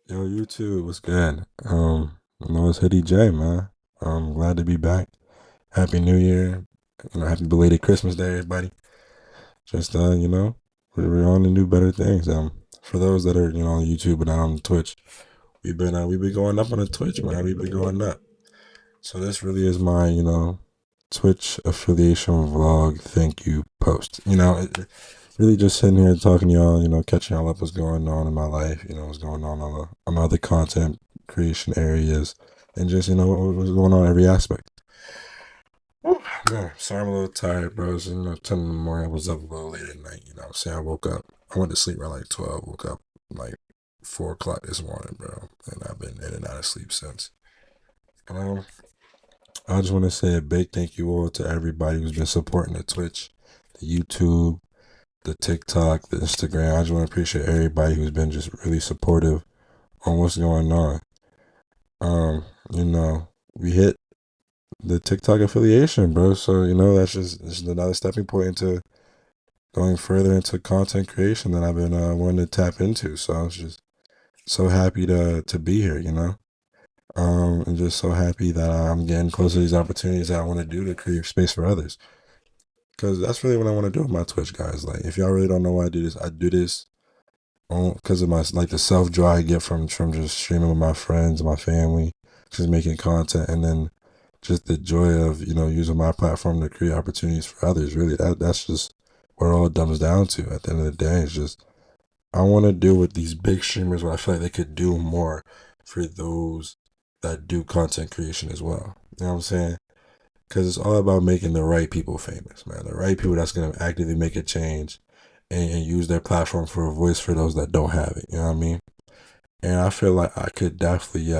Yo, YouTube, what's good? I know it's Hoodie J, man. I'm glad to be back. Happy New Year. Happy belated Christmas Day, everybody. Just we're on to do better things. For those that are, on YouTube but not on Twitch, we've been going up on the Twitch, man. We've been going up. So this really is my, Twitch affiliation vlog thank you post. Really just sitting here talking to y'all, catching y'all up what's going on in my life, what's going on other content creation areas, and just, what's going on in every aspect. Whew, man, sorry I'm a little tired, bro. It's, 10 in the morning. I was up a little late at night, I woke up, I went to sleep around like 12, woke up like 4 o'clock this morning, bro. And I've been in and out of sleep since. Um, I just want to say a big thank you all to everybody who's been supporting the Twitch, the YouTube, the TikTok, the Instagram. I just want to appreciate everybody who's been just really supportive on what's going on. Um, you know, we hit the TikTok affiliation, bro. So, that's just another stepping point into going further into content creation that I've been wanting to tap into. So I was just so happy to be here, and just so happy that I'm getting close to these opportunities that I want to do to create space for others. Because that's really what I want to do with my Twitch, guys. Like, if y'all really don't know why I do this because of my like the self joy I get from just streaming with my friends, my family, just making content, and then just the joy of using my platform to create opportunities for others. Really, that's just what it all comes down to. At the end of the day, it's just I want to do with these big streamers where I feel like they could do more for those that do content creation as well. You know what I'm saying? Because it's all about making the right people famous, man. The right people that's gonna actively make a change and use their platform for a voice for those that don't have it. You know what I mean? And I feel like I could definitely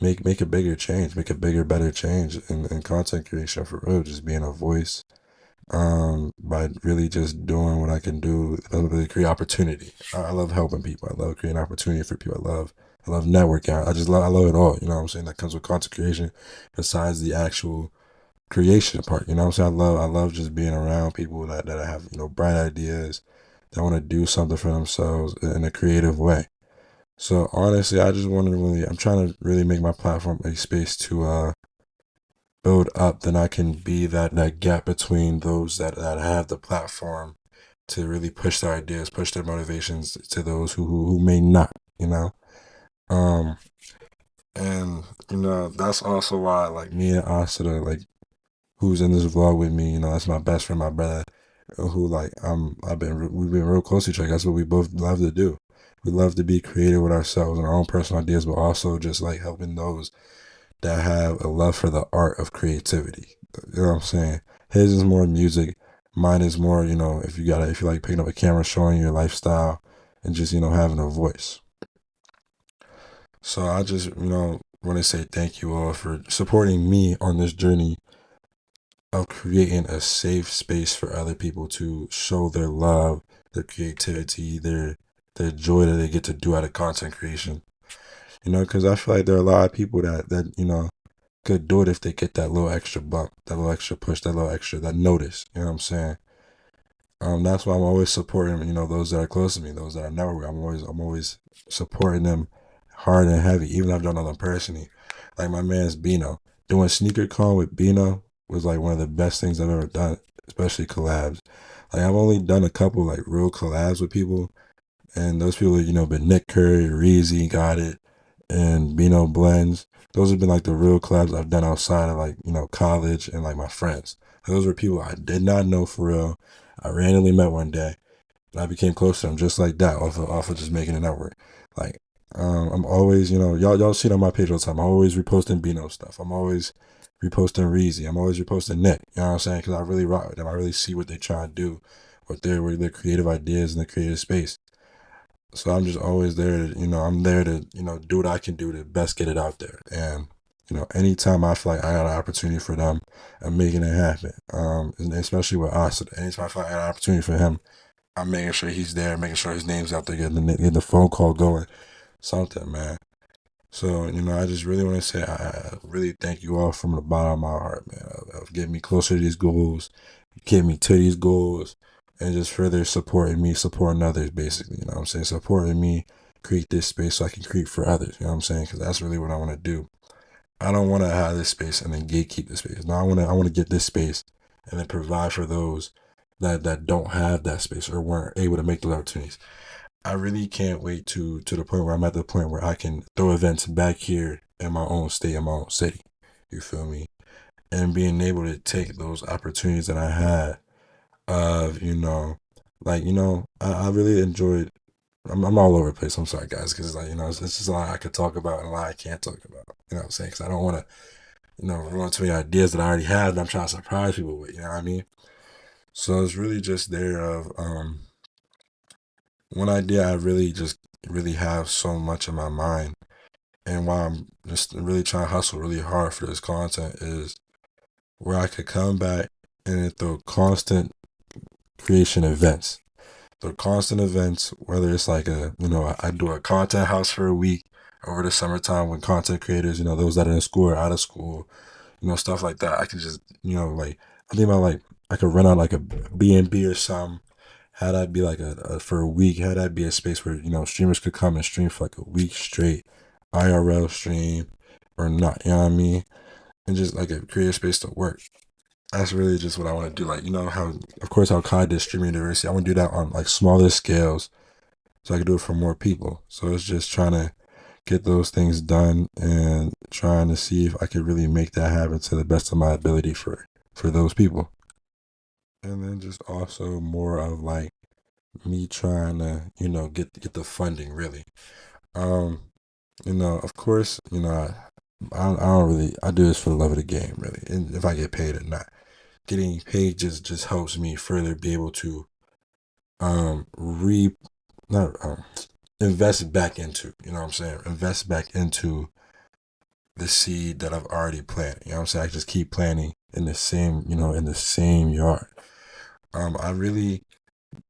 make a bigger change, make a bigger, better change in content creation for real. Just being a voice, by really just doing what I can do to create opportunity. I love helping people. I love creating opportunity for people. I love networking. I love it all. You know what I'm saying? That comes with content creation, besides the actual creation part. You know what I'm saying? I love just being around people that have bright ideas, that want to do something for themselves in a creative way. So honestly, I just want to really, I'm trying to really make my platform a space to build up. Then I can be that gap between those that have the platform to really push their ideas, push their motivations to those who may not. You know, um, and that's also why like me and Asada, like who's in this vlog with me, that's my best friend, my brother, who like we've been real close to each other. That's what we both love to do. We love to be creative with ourselves and our own personal ideas, but also just like helping those that have a love for the art of creativity. You know what I'm saying? His is more music. Mine is more, if you like picking up a camera, showing your lifestyle, and just having a voice. So I just want to say thank you all for supporting me on this journey of creating a safe space for other people to show their love, their creativity, their joy that they get to do out of content creation. Because I feel like there are a lot of people that could do it if they get that little extra bump, that little extra push, that little extra that notice. You know what I'm saying? That's why I'm always supporting those that are close to me, those that I never with. I'm always supporting them hard and heavy, even if I don't know them personally. Like my man's Bino, doing sneaker con with Bino was like one of the best things I've ever done, especially collabs. Like I've only done a couple like real collabs with people, and those people, been Nick Curry, Reezy, Got It, and Bino Blends. Those have been like the real collabs I've done outside of like, college and like my friends. Those were people I did not know for real. I randomly met one day and I became close to them just like that off of just making a network. Like, I'm always, y'all see it on my page all the time. I'm always reposting Bino stuff. I'm always reposting Reezy. I'm always reposting Nick. You know what I'm saying? Because I really rock with them. I really see what they try to do, what their creative ideas in the creative space. So I'm just always there to, I'm there to, do what I can do to best get it out there. And, anytime I feel like I got an opportunity for them, I'm making it happen. And especially with us, anytime I feel like I got an opportunity for him, I'm making sure he's there, making sure his name's out there, getting the phone call going, something, man. So, I just really want to say I really thank you all from the bottom of my heart, man, of getting me closer to these goals, getting me to these goals, and just further supporting me, supporting others, basically. You know what I'm saying? Supporting me create this space so I can create for others. You know what I'm saying? Because that's really what I want to do. I don't want to have this space and then gatekeep the space. No, I want to get this space and then provide for those that don't have that space or weren't able to make those opportunities. I really can't wait to the point where I'm at the point where I can throw events back here in my own state, in my own city. You feel me? And being able to take those opportunities that I had of, like, I really enjoyed. I'm all over the place. I'm sorry, guys, because like, it's just a lot I could talk about and a lot I can't talk about. You know what I'm saying? Because I don't want to, run too many ideas that I already have that I'm trying to surprise people with. You know what I mean? So it's really just there of one idea I really just really have so much in my mind, and why I'm just really trying to hustle really hard for this content is where I could come back and through constant creation events. Through constant events, whether it's like I do a content house for a week over the summertime when content creators, those that are in school or out of school, stuff like that. I can just, like, I think about like, I could run out like a B&B or something. Had that be like for a week, had that be a space where, streamers could come and stream for like a week straight, IRL stream or not, you know what I mean? And just like a creative space to work. That's really just what I want to do. Like, how, of course, how Kai did streaming university. I want to do that on like smaller scales so I can do it for more people. So it's just trying to get those things done and trying to see if I could really make that happen to the best of my ability for those people. And then just also more of like me trying to, get the funding really. Um, of course, I don't really, I do this for the love of the game really. And if I get paid or not, getting paid just helps me further be able to re not invest back into, you know what I'm saying? Invest back into the seed that I've already planted. You know what I'm saying? I just keep planting in the same, in the same yard. I really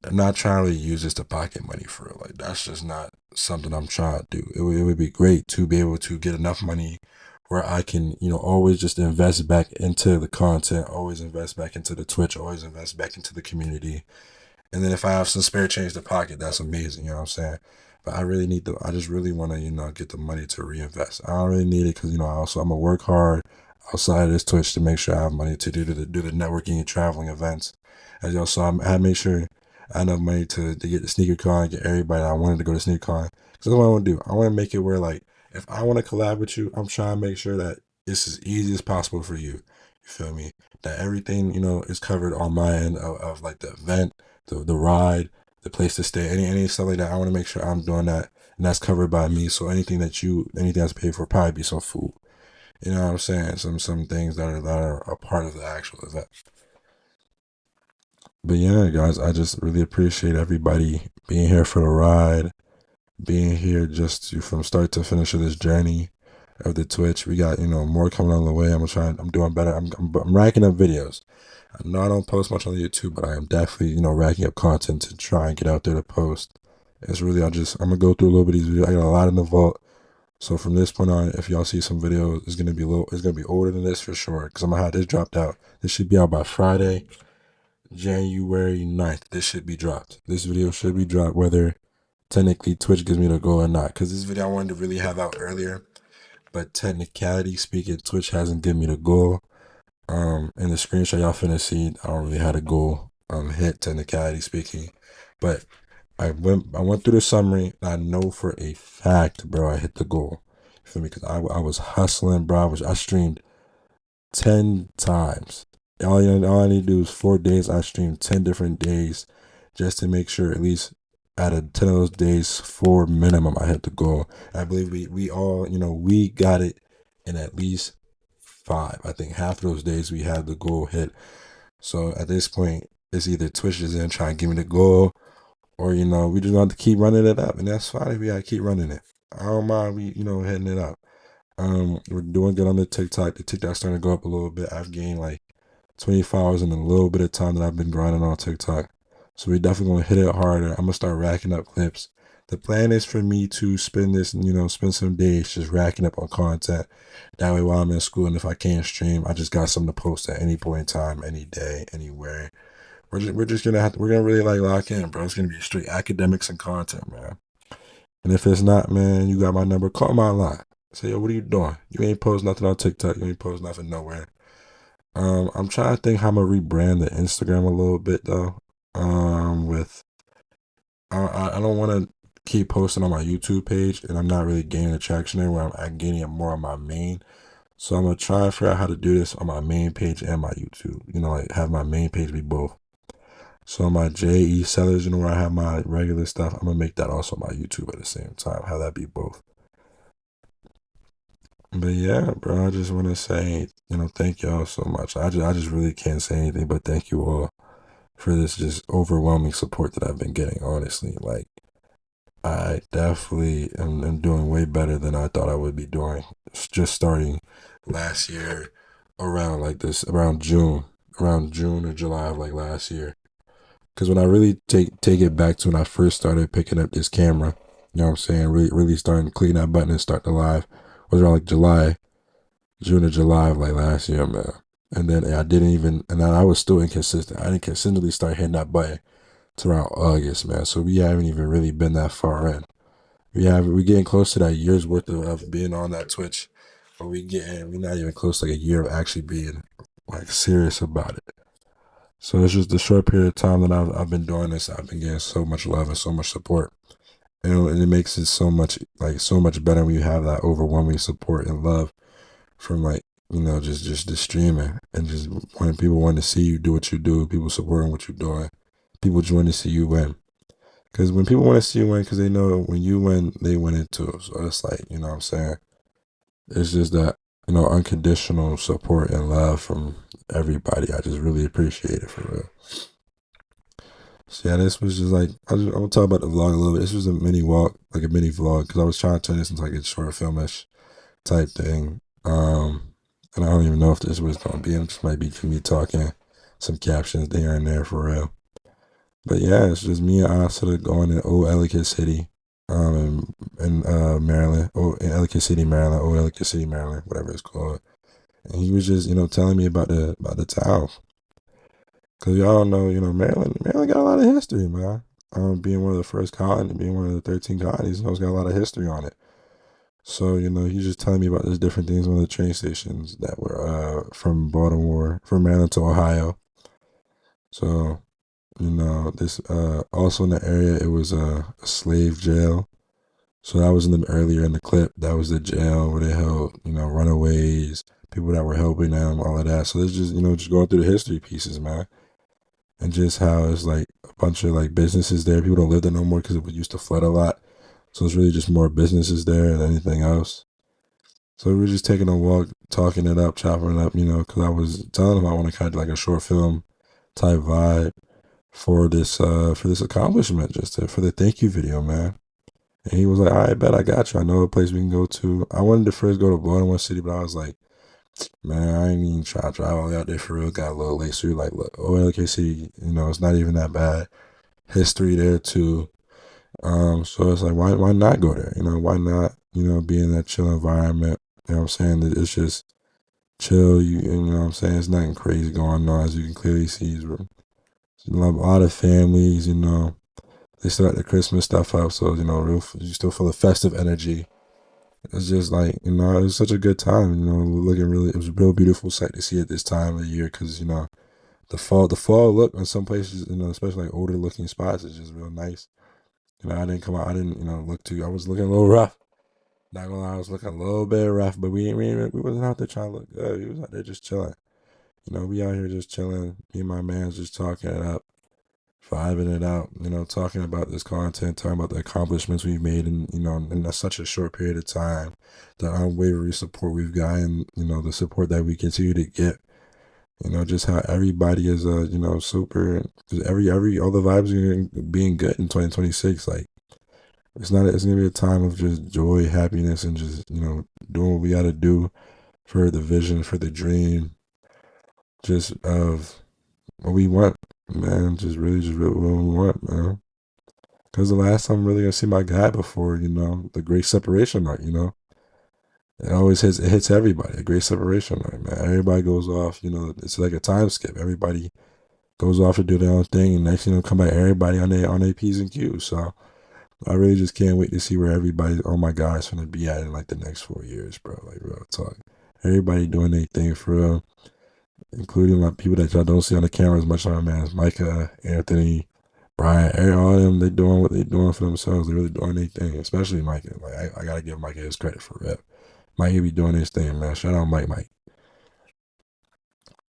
am not trying to use this to pocket money for real. Like that's just not something I'm trying to do. It would be great to be able to get enough money where I can, always just invest back into the content, always invest back into the Twitch, always invest back into the community. And then if I have some spare change to pocket, that's amazing. You know what I'm saying? But I really need I just really want to, get the money to reinvest. I don't really need it because, I'm going to work hard outside of this Twitch to make sure I have money to do the networking and traveling events. As y'all saw, I made sure I had enough money to get the sneaker con, get everybody that I wanted to go to sneaker con. Because that's what I want to do. I want to make it where, like, if I want to collab with you, I'm trying to make sure that it's as easy as possible for you. You feel me? That everything, is covered on my end of like the event, the ride, the place to stay, any stuff like that. I want to make sure I'm doing that, and that's covered by me. So anything that's paid for, probably be some food. You know what I'm saying? Some things that are a part of the actual event. But yeah, guys, I just really appreciate everybody being here for the ride, being here just from start to finish of this journey of the Twitch. We got more coming on the way. I'm doing better. I'm racking up videos. I know I don't post much on YouTube, but I am definitely, racking up content to try and get out there to post. It's really, I'm gonna go through a little bit of these videos. I got a lot in the vault. So from this point on, if y'all see some videos, it's gonna be older than this for sure. Because I'm gonna have this dropped out. This should be out by Friday, January 9th. This should be dropped. This video should be dropped whether technically Twitch gives me the goal or not. Because this video I wanted to really have out earlier. But technicality speaking, Twitch hasn't given me the goal. In the screenshot y'all finna see, I don't really have a goal hit technicality speaking. But I went through the summary and I know for a fact, bro, I hit the goal. You feel me? Because I was hustling, bro. I streamed 10 times. All I need to do is 4 days. I streamed 10 different days just to make sure at least out of 10 of those days, 4 minimum, I hit the goal. I believe we all, we got it in at least 5. I think half of those days we had the goal hit. So at this point, it's either Twitch is in trying to give me the goal, or we just want to keep running it up, and that's fine if we gotta keep running it. I don't mind we hitting it up. We're doing good on the TikTok. The TikTok's starting to go up a little bit. I've gained like 20 followers in a little bit of time that I've been grinding on TikTok. So we're definitely gonna hit it harder. I'm gonna start racking up clips. The plan is for me to spend some days just racking up on content. That way while I'm in school and if I can't stream, I just got something to post at any point in time, any day, anywhere. We're just gonna we're gonna really like lock in, bro. It's gonna be straight academics and content, man. And if it's not, man, you got my number. Call my line. Say, yo, what are you doing? You ain't post nothing on TikTok. You ain't post nothing nowhere. I'm trying to think how I'm gonna rebrand the Instagram a little bit though. With I don't want to keep posting on my YouTube page, and I'm not really gaining attraction there. Where I'm gaining it more on my main. So I'm gonna try and figure out how to do this on my main page and my YouTube. You know, like have my main page be both. So my j.e.sellers, you know, where I have my regular stuff, I'm gonna make that also my YouTube at the same time. Have that be both. But yeah, bro, I just want to say, thank y'all so much. I just really can't say anything but thank you all for this just overwhelming support that I've been getting. Honestly, like I definitely am doing way better than I thought I would be doing. Just starting last year, around June or July of like last year. Because when I really take it back to when I first started picking up this camera, you know what I'm saying, really starting to clean that button and start the live, was around like June or July of like last year, man. And then I didn't even, and then I was still inconsistent. I didn't consistently start hitting that button to around August, man. So we haven't even really been that far in. We're getting close to that year's worth of being on that Twitch, but we're not even close to like a year of actually being like serious about it. So it's just the short period of time that I've been doing this. I've been getting so much love and so much support, and it makes it so much better when you have that overwhelming support and love from like just the streaming and just when people want to see you do what you do, people supporting what you're doing, people just want to see you win. Because when people want to see you win, because they know when you win, they win it too. So it's like, what I'm saying? It's just that, unconditional support and love from everybody. I just really appreciate it for real. So yeah, this was just like, I'm gonna talk about the vlog a little bit. This was a mini walk, like a mini vlog, because I was trying to turn this into like a short filmish type thing. And I don't even know if this was gonna be. It just might be me talking, some captions there and there for real. But yeah, it's just me and Asada going to Old Ellicott City, in Maryland, in Ellicott City, Maryland, Old Ellicott City, Maryland, whatever it's called. And he was just, telling me about the town, cause y'all know, Maryland got a lot of history, man. Being one of the first colonies, being one of the 13 colonies, it's got a lot of history on it. So, he's just telling me about these different things on the train stations that were from Maryland to Ohio. So, this also in the area it was a slave jail. So that was earlier in the clip. That was the jail where they held, runaways, people that were helping them, all of that. So it's just, just going through the history pieces, man. And just how it's like a bunch of like businesses there. People don't live there no more because it used to flood a lot. So it's really just more businesses there than anything else. So we were just taking a walk, talking it up, chopping it up, because I was telling him I want to kind of like a short film type vibe for this accomplishment, for the thank you video, man. And he was like, "All right, bet I got you. I know a place we can go to." I wanted to first go to Baltimore City, but I was like, "Man, I ain't even try to drive all the way out there for real." Got a little late, so you're like, "Look, OLKC, it's not even that bad. History there too." So it's like, why not go there? Why not? Be in that chill environment. You know what I'm saying? It's just chill. You know what I'm saying? It's nothing crazy going on, as you can clearly see. It's a lot of families. They still got the Christmas stuff up, so you still feel the festive energy. It's just like it was such a good time. Looking really, it was a real beautiful sight to see at this time of the year because the fall look in some places, especially like older looking spots, is just real nice. I didn't come out, I didn't look too. I was looking a little rough. Not gonna lie, I was looking a little bit rough, but we wasn't out there trying to look good. We was out there just chilling. We out here just chilling. Me and my man's just talking it up, vibing it out, talking about this content, talking about the accomplishments we've made in such a short period of time, the unwavering support we've gotten, the support that we continue to get, just how everybody is, super, just all the vibes are being good in 2026. Like, it's going to be a time of just joy, happiness, and just, doing what we got to do for the vision, for the dream, just of what we want, man. Just really what we want, man. Because the last time I'm really gonna see my guy before, the great separation mark, it hits everybody. A great separation mark, man. Everybody goes off, it's like a time skip. Everybody goes off to do their own thing, and next come back everybody on their P's and Q's. So I really just can't wait to see where everybody, all my guys, gonna be at in like the next 4 years, bro. Like real talk. Everybody doing their thing for real, including like people that y'all don't see on the camera as much as man, Micah, Anthony, Brian, all of them. They doing what they doing for themselves. They really doing their thing, especially Micah. Like I gotta give Micah his credit for real. Micah be doing his thing, man. Shout out Mike.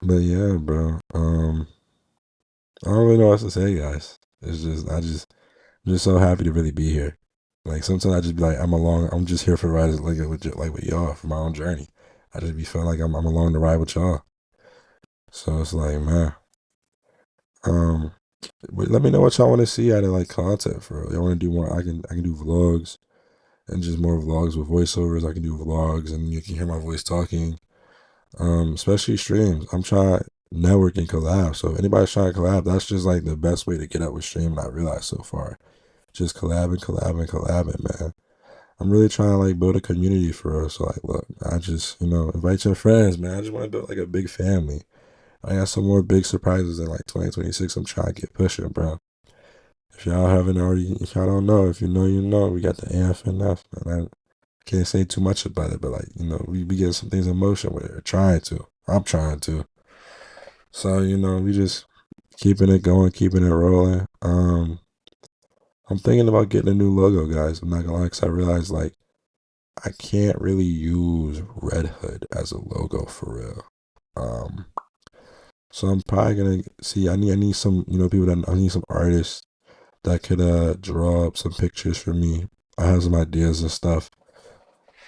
But yeah, bro. I don't really know what else to say, guys. It's just I'm just so happy to really be here. Like sometimes I just be like, I'm just here for the ride, like with y'all for my own journey. I just be feeling like I'm along the ride with y'all. So it's like, man, um, but let me know what y'all want to see out of like content for real. Y'all want to do more? I can do vlogs and just more vlogs with voiceovers. I can do vlogs and you can hear my voice talking. Especially streams. I'm trying to network and collab. So if anybody's trying to collab, that's just like the best way to get up with streaming. I realized so far, just collabing, man. I'm really trying to like build a community for us. So like, look, I just invite your friends, man. I just want to build like a big family. I got some more big surprises in like 2026. I'm trying to get pushing, bro. If y'all haven't already, if y'all don't know, if you know, you know, we got the AFNF, man. I can't say too much about it, but like, we get some things in motion with it. We're trying to. I'm trying to. So, we just keeping it going, keeping it rolling. I'm thinking about getting a new logo, guys. I'm not gonna lie, 'cause I realized like I can't really use Red Hood as a logo for real. Um, so I'm probably gonna see. I need some people that I need some artists that could draw up some pictures for me. I have some ideas and stuff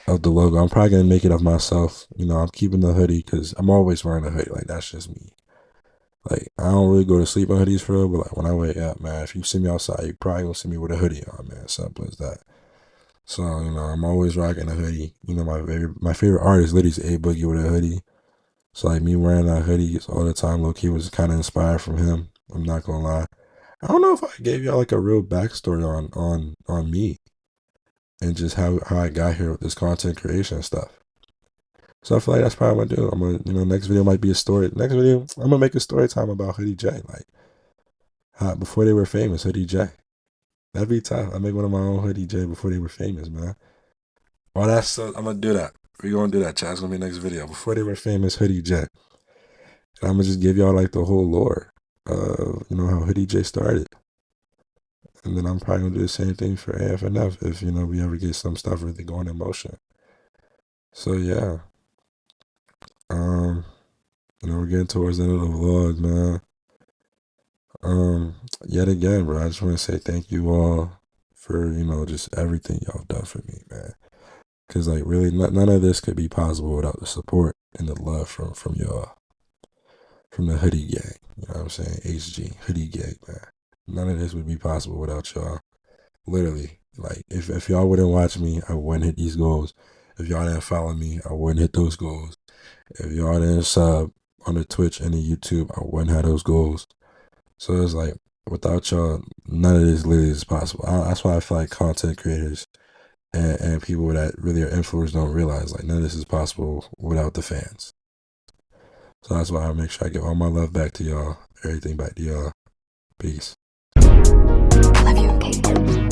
of the logo. I'm probably gonna make it of myself. I'm keeping the hoodie because I'm always wearing a hoodie. Like that's just me. Like I don't really go to sleep in hoodies for real, but like when I wake up, man, if you see me outside, you probably gonna see me with a hoodie on, man. Simple as that. So I'm always rocking a hoodie. My favorite artist, literally, is A Boogie with a hoodie. So like me wearing that hoodie all the time, low key was kind of inspired from him. I'm not gonna lie. I don't know if I gave y'all like a real backstory on me and just how I got here with this content creation stuff. So I feel like that's probably what I'm gonna do. I'm gonna next video might be a story. Next video I'm gonna make a story time about Hoodie J. Like how before they were famous, Hoodie J. That'd be tough. I make one of my own Hoodie J before they were famous, man. Well, that's so. I'm gonna do that. We're gonna do that, chat. It's gonna be next video. Before they were famous, Hoodie J. And I'm gonna just give y'all like the whole lore of how Hoodie J started. And then I'm probably gonna do the same thing for AFNF if we ever get some stuff really going in motion. So yeah. Um, we're getting towards the end of the vlog, man. Yet again, bro, I just wanna say thank you all for, just everything y'all done for me, man. Cause like really none of this could be possible without the support and the love from y'all. From the Hoodie Gang. You know what I'm saying? HG, Hoodie Gang, man. None of this would be possible without y'all. Literally. Like, if y'all wouldn't watch me, I wouldn't hit these goals. If y'all didn't follow me, I wouldn't hit those goals. If y'all didn't sub on the Twitch and the YouTube, I wouldn't have those goals. So it's like, without y'all, none of this literally is possible. That's why I feel like content creators and people that really are influencers don't realize, like, none of this is possible without the fans. So that's why I make sure I give all my love back to y'all, everything back to y'all. Peace. Love you, okay?